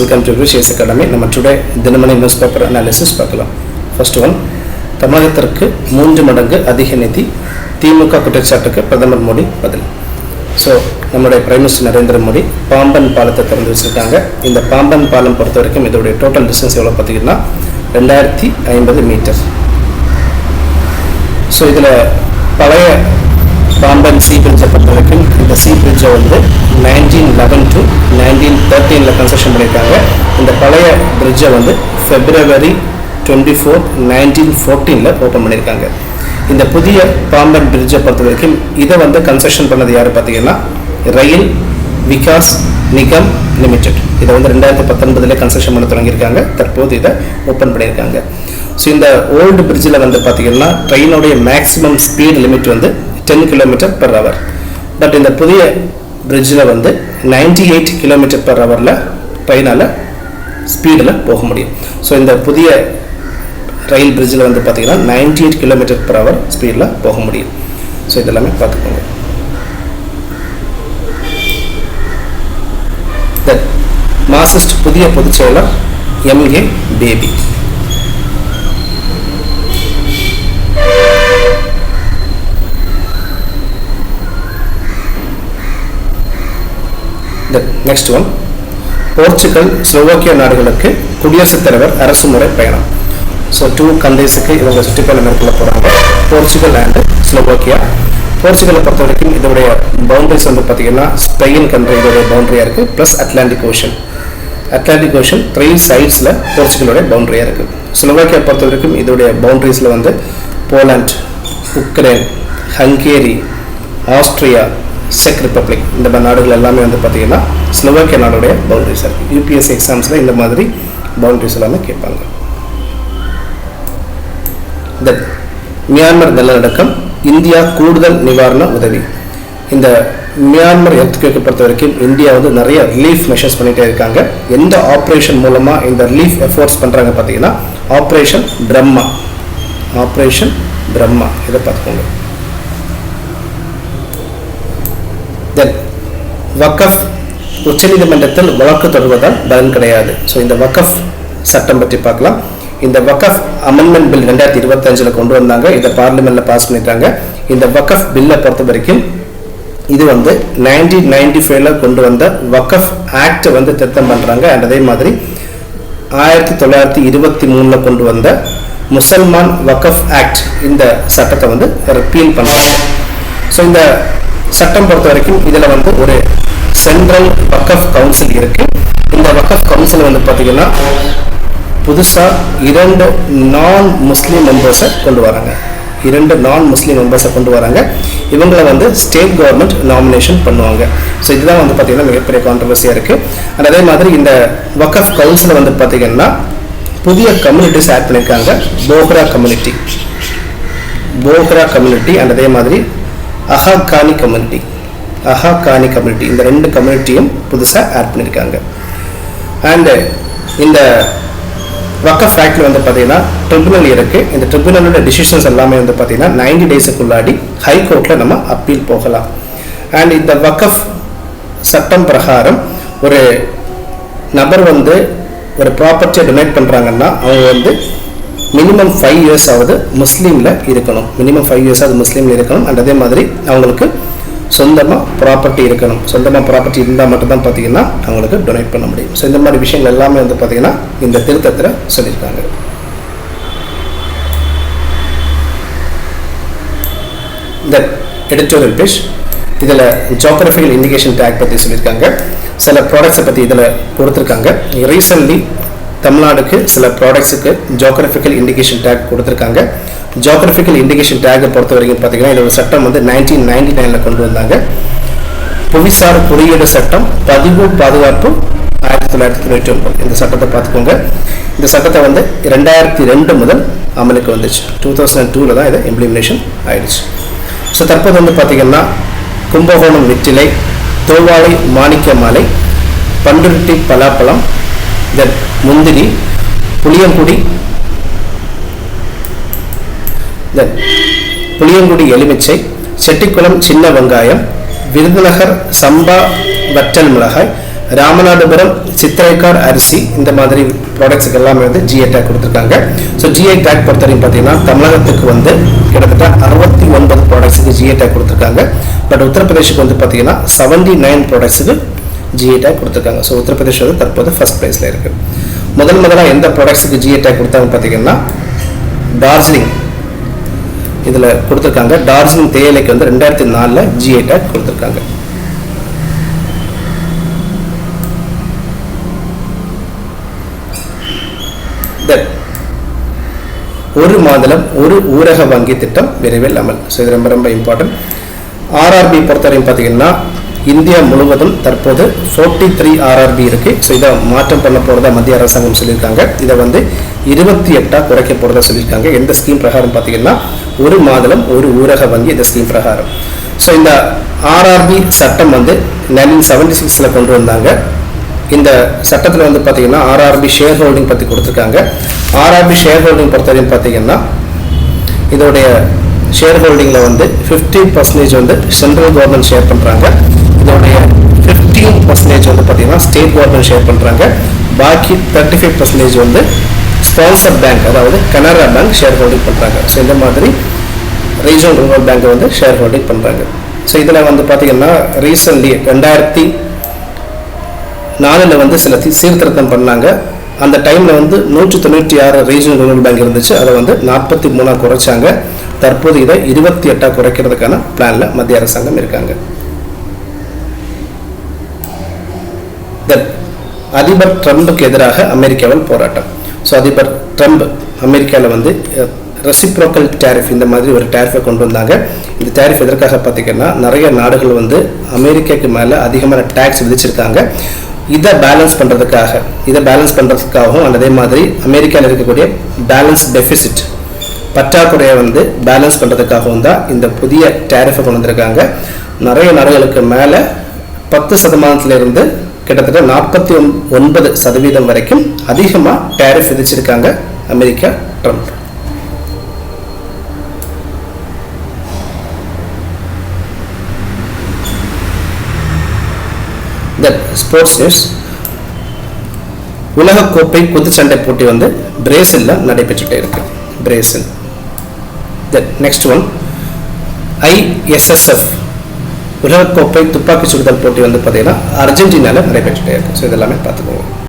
welcome to Vishesh Academy. நம்ம today Dinamani news paper analysis பார்க்கலாம். First one, தமிழகத்திற்கு 3 மடங்கு அதிக நிதி, திமுக குற்றச்சாட்டுக்கு பிரதமர் மோடி பதில். ஸோ நம்மளுடைய பிரைம் மினிஸ்டர் நரேந்திர மோடி பாம்பன் பாலத்தை திறந்து வச்சுருக்காங்க. இந்த பாம்பன் பாலம் பொறுத்த வரைக்கும் இதோடைய டோட்டல் டிஸ்டன்ஸ் எவ்வளோ பார்த்தீங்கன்னா 2050 மீட்டர். ஸோ இதில் பழைய பாம்பன் சி பிரிட்ஜை பொறுத்த வரைக்கும் இந்த சி பிரிட்ஜை வந்து 1911 to 1913 கன்ஸ்ட்ரக்ஷன் பண்ணியிருக்காங்க. இந்த பழைய பிரிட்ஜை வந்து February 24, 1914 ஓப்பன் பண்ணியிருக்காங்க. இந்த புதிய பாம்பன் பிரிட்ஜை பொறுத்த வரைக்கும் இதை வந்து கன்ஸ்ட்ரக்ஷன் பண்ணது யார் பார்த்தீங்கன்னா ரயில் விகாஸ் நிகம் லிமிடெட். இதை வந்து 2019 கன்ஸ்ட்ரக்ஷன் பண்ண தொடங்கியிருக்காங்க. தற்போது இதை ஓப்பன் பண்ணியிருக்காங்க. ஸோ இந்த ஓல்டு பிரிட்ஜில் வந்து பார்த்தீங்கன்னா ட்ரெயினுடைய மேக்ஸிமம் ஸ்பீட் லிமிட் வந்து 10 km/h. பட் இந்த புதிய பிரிட்ஜில் வந்து 98 km/h ட்ரெயினால் ஸ்பீடில் போக முடியும். ஸோ இந்த புதிய ரயில் பிரிட்ஜில் வந்து பார்த்தீங்கன்னா 98 km/h ஸ்பீடில் போக முடியும். ஸோ இதெல்லாமே பார்த்துக்கோங்க. மார்க்சிஸ்ட் புதிய பொதுச் செயலர் MA baby. Next one, Portugal Slovakia நாடுகளுக்கு குடியரசுத் தலைவர் அரசு முறை பயணம். ஸோ 2 கண்ட்ரீஸுக்கு இவங்க சுற்றுப்பயணம் மேற்கொள்ள போகிறாங்க, போர்ச்சுகல் அண்ட் ஸ்லோவாக்கியா. போர்ச்சுகலை பொறுத்த வரைக்கும் இதோடைய பவுண்டரிஸ் வந்து பார்த்தீங்கன்னா ஸ்பெயின் கண்ட்ரி இதோடைய பவுண்டரியாக இருக்குது, plus Atlantic ocean. Atlantic ocean 3 சைட்ஸில் போர்ச்சுகலோடைய பவுண்டரியாக இருக்குது. ஸ்லோவாக்கியா பொறுத்த வரைக்கும் இதோடைய பவுண்டரிஸில் வந்து Poland, Ukraine, Hungary, Austria, check republic, இந்த மாதிரி நாடுகள் எல்லாமே வந்து பார்த்தீங்கன்னா ஸ்லோவாக்கியா நாடுடைய பவுண்டரிஸ் இருக்குது. யூபிஎஸ்சி எக்ஸாம்ஸில் இந்த மாதிரி பவுண்டரிஸ் எல்லாமே கேட்பாங்க. மியான்மர் நிலநடுக்கம், இந்தியா கூடுதல் நிவாரண உதவி. இந்த மியான்மர் எர்த்குவேக்கை பொறுத்த வரைக்கும் இந்தியா வந்து நிறைய ரிலீஃப் மெஷர்ஸ் பண்ணிகிட்டே இருக்காங்க. எந்த ஆப்ரேஷன் மூலமாக இந்த ரிலீஃப் எஃபோர்ட்ஸ் பண்ணுறாங்க பார்த்தீங்கன்னா ஆப்ரேஷன் பிரம்மா. ஆப்ரேஷன் பிரம்மா இதை பார்த்துக்கோங்க. தென் வக்கஃப், உச்சநீதிமன்றத்தில் வழக்கு தொடர்வதால் பலன் கிடையாது. ஸோ இந்த வக்கஃப் சட்டம் பற்றி பார்க்கலாம். இந்த வக்கஃப் அமெண்ட்மெண்ட் பில் 2025 கொண்டு வந்தாங்க. இதை பார்லிமெண்ட்டில் பாஸ் பண்ணிட்டாங்க. இந்த வக்கஃப் பில்லை பொறுத்த வரைக்கும் இது வந்து 1995 கொண்டு வந்த வக்கஃப் ஆக்ட் வந்து திருத்தம் பண்ணுறாங்க. அண்ட் அதே மாதிரி 1923 கொண்டு வந்த முசல்மான் வக்கஃப் ஆக்ட் இந்த சட்டத்தை வந்து ரிப்பீல் பண்ணுறாங்க. ஸோ இந்த சட்டம் பொறுத்த வரைக்கும் இதில் வந்து ஒரு சென்ட்ரல் வக்கஃப் கவுன்சில் இருக்கு. இந்த வக்கஃப் கவுன்சில் வந்து பார்த்தீங்கன்னா புதுசாக 2 நான் முஸ்லீம் மெம்பர்ஸை கொண்டு வராங்க. 2 நான் முஸ்லீம் மெம்பர்ஸை கொண்டு வராங்க. இவங்களை வந்து ஸ்டேட் கவர்மெண்ட் நாமினேஷன் பண்ணுவாங்க. ஸோ இதுதான் வந்து பார்த்தீங்கன்னா மிகப்பெரிய கான்ட்ரவர்சியாக இருக்குது. அண்ட் அதே மாதிரி இந்த வக்கஃப் கவுன்சில் வந்து பார்த்தீங்கன்னா புதிய கம்யூனிட்டிஸ் ஆட் பண்ணியிருக்காங்க. போஹ்ரா கம்யூனிட்டி அண்ட் அதே மாதிரி அஹாகானி கம்யூனிட்டி இந்த 2 கம்யூனிட்டியும் புதுசாக ஆட் பண்ணியிருக்காங்க. அண்டு இந்த வக்கஃப் ஆக்டில் வந்து பார்த்தீங்கன்னா ட்ரிபுனல் இருக்குது. இந்த ட்ரிபுனலோட டிசிஷன்ஸ் எல்லாமே வந்து பார்த்தீங்கன்னா 90 டேஸுக்குள்ளாடி ஹைகோர்ட்டில் நம்ம அப்பீல் போகலாம். அண்ட் இந்த வக்கஃப் சட்டம் பிரகாரம் ஒரு நபர் வந்து ஒரு ப்ராப்பர்ட்டியை டொனேட் பண்ணுறாங்கன்னா அவங்க வந்து மினிமம் 5 years ஆகுது முஸ்லீமில் இருக்கணும். அண்ட் அதே மாதிரி அவங்களுக்கு சொந்தமாக ப்ராப்பர்ட்டி இருக்கணும். சொந்தமாக ப்ராப்பர்ட்டி இருந்தால் மட்டும்தான் பார்த்தீங்கன்னா அவங்களுக்கு டொனேட் பண்ண முடியும். ஸோ இந்த மாதிரி விஷயங்கள் எல்லாமே வந்து பார்த்தீங்கன்னா இந்த திருத்தத்தில் சொல்லியிருக்காங்க. இந்த எடிட்டோரியல் பேஜ் இதில் ஜியோகிராஃபிக்கல் இண்டிகேஷன் டேக் பற்றி சொல்லியிருக்காங்க. சில ப்ராடக்ட்ஸை பற்றி இதில் கொடுத்துருக்காங்க. ரீசன்ட்லி தமிழ்நாடுக்கு சில ப்ராடக்ட்ஸுக்கு ஜியோகிராஃபிக்கல் இண்டிகேஷன் டேக் கொடுத்துருக்காங்க. ஜியோகிராஃபிக்கல் இண்டிகேஷன் டேக்கை பொறுத்த வரைக்கும் பார்த்தீங்கன்னா இந்த ஒரு சட்டம் வந்து 1999 கொண்டு வந்தாங்க. புவிசார் குறியீடு சட்டம், பதிவு பாதுகாப்பு 1999. இந்த சட்டத்தை பார்த்துக்கோங்க. இந்த சட்டத்தை வந்து 2002 முதல் அமலுக்கு வந்துச்சு. 2002 தான் இதை இம்ப்ளிமெண்டேஷன் ஆயிடுச்சு. ஸோ தற்போது வந்து பார்த்தீங்கன்னா கும்பகோணம் வெற்றிலை, தோவாளை மாணிக்க மாலை, பண்டுருட்டி பலாப்பழம், தென் முந்திரி, புளியங்குடி எலுமிச்சை, செட்டிக்குளம் சின்ன வெங்காயம், விருதுநகர் சம்பா வற்றல் மிளகாய், ராமநாதபுரம் சித்திரைக்கார் அரிசி இந்த மாதிரி ப்ராடக்ட்ஸுக்கு எல்லாமே வந்து ஜிஐ டேக் கொடுத்துருக்காங்க. ஸோ ஜிஐ டேக் பொறுத்தவரைக்கும் பார்த்தீங்கன்னா தமிழகத்துக்கு வந்து கிட்டத்தட்ட 69 ப்ராடக்ட்ஸுக்கு ஜிஐ டேக் கொடுத்துருக்காங்க. பட் உத்தரப்பிரதேஷுக்கு வந்து பார்த்தீங்கன்னா 79 ப்ராடக்ட்ஸுக்கு ஜிஐ டேக் கொடுத்துருக்காங்க. ஸோ உத்தரப்பிரதேஷ் வந்து தற்போது ஃபர்ஸ்ட் பிளேஸில் இருக்குது. முதலாக எந்த ப்ராடக்ட்ஸுக்கு ஜிஐ டேக் கொடுத்தாங்க பார்த்தீங்கன்னா டார்ஜிலிங் இதில் கொடுத்துருக்காங்க. டார்ஜிலிங் தேயிலைக்கு வந்து 2004 ஜிஐ டேக் கொடுத்துருக்காங்க. ஒரு மாநிலம் ஒரு ஊரக வங்கி திட்டம் விரைவில் அமல். ஸோ இது ரொம்ப ரொம்ப இம்பார்ட்டன்ட். ஆர்ஆர்பி பொறுத்தவரையும் பார்த்தீங்கன்னா இந்தியா முழுவதும் தற்போது 43 ஆர்ஆர்பி இருக்குது. ஸோ இதை மாற்றம் பண்ண போகிறதா மத்திய அரசாங்கம் சொல்லியிருக்காங்க. இதை வந்து 28 குறைக்க போகிறதா சொல்லியிருக்காங்க. எந்த ஸ்கீம் பிரகாரம் பார்த்தீங்கன்னா ஒரு மாநிலம் ஒரு ஊரக வங்கி இந்த ஸ்கீம் பிரகாரம். ஸோ இந்த ஆர்ஆர்பி சட்டம் வந்து 1976 கொண்டு வந்தாங்க. இந்த சட்டத்தில் வந்து பார்த்தீங்கன்னா ஆர்ஆர்பி ஷேர் ஹோல்டிங் பற்றி கொடுத்துருக்காங்க. ஆர்ஆர்பி ஷேர் ஹோல்டிங் பொறுத்தவரையும் பார்த்தீங்கன்னா இதோடைய ஷேர் ஹோல்டிங்கில் வந்து 50% வந்து சென்ட்ரல் கவர்மெண்ட் ஷேர் பண்ணுறாங்க. இதோடைய 15% வந்து பார்த்தீங்கன்னா ஸ்டேட் கவர்மெண்ட் ஷேர் பண்ணுறாங்க. பாக்கி 35% வந்து ஸ்பான்சர் பேங்க் அதாவது கனரா பேங்க் ஷேர் ஹோல்டிங் பண்ணுறாங்க. ஸோ இந்த மாதிரி ரீஜனல் ரூரல் பேங்க் வந்து ஷேர் ஹோல்டிங் பண்ணுறாங்க. ஸோ இதில் வந்து பார்த்தீங்கன்னா ரீசன்ட்லி 2004 வந்து சில சீர்திருத்தம் பண்ணாங்க. அந்த டைமில் வந்து 196 ரீஜனல் ரூரல் பேங்க் இருந்துச்சு. அதை வந்து 43 குறைச்சாங்க. தற்போது இதை 28 குறைக்கிறதுக்கான பிளான்ல மத்திய அரசாங்கம் இருக்காங்க. அதிபர் ட்ரம்புக்கு எதிராக அமெரிக்காவில் போராட்டம். ஸோ அதிபர் ட்ரம்ப் அமெரிக்காவில் வந்து ரெசிப்ரோக்கல் டேரிஃப் இந்த மாதிரி ஒரு டேரிஃபை கொண்டு வந்தாங்க. இந்த டேரிஃப் எதற்காக பார்த்தீங்கன்னா நிறைய நாடுகள் வந்து அமெரிக்காவுக்கு மேலே அதிகமான டேக்ஸ் விதிச்சிருக்காங்க. இதை பேலன்ஸ் பண்ணுறதுக்காகவும் அதே மாதிரி அமெரிக்காவில் இருக்கக்கூடிய பேலன்ஸ் டெபிசிட் பற்றாக்குறையை வந்து பேலன்ஸ் பண்ணுறதுக்காகவும் தான் இந்த புதிய டேரிஃபை கொண்டு வந்திருக்காங்க. நிறைய நாடுகளுக்கு மேலே 10% கிட்டத்தட்ட 49% வரைக்கும் அதிகமாக டேரிஃப் விதிச்சிருக்காங்க அமெரிக்கா ட்ரம்ப். Sports news. உலகக்கோப்பை குத்துச்சண்டை போட்டி வந்து பிரேசில்ல நடைபெற்றுட்டே இருக்கு. பிரேசில். நெக்ஸ்ட் ஒன் ISSF உலகக்கோப்பை துப்பாக்கி சுடுதல் போட்டி வந்து பார்த்தீங்கன்னா அர்ஜென்டினால நடைபெற்றுட்டே இருக்கு. ஸோ இதெல்லாமே பார்த்துக்கோங்க.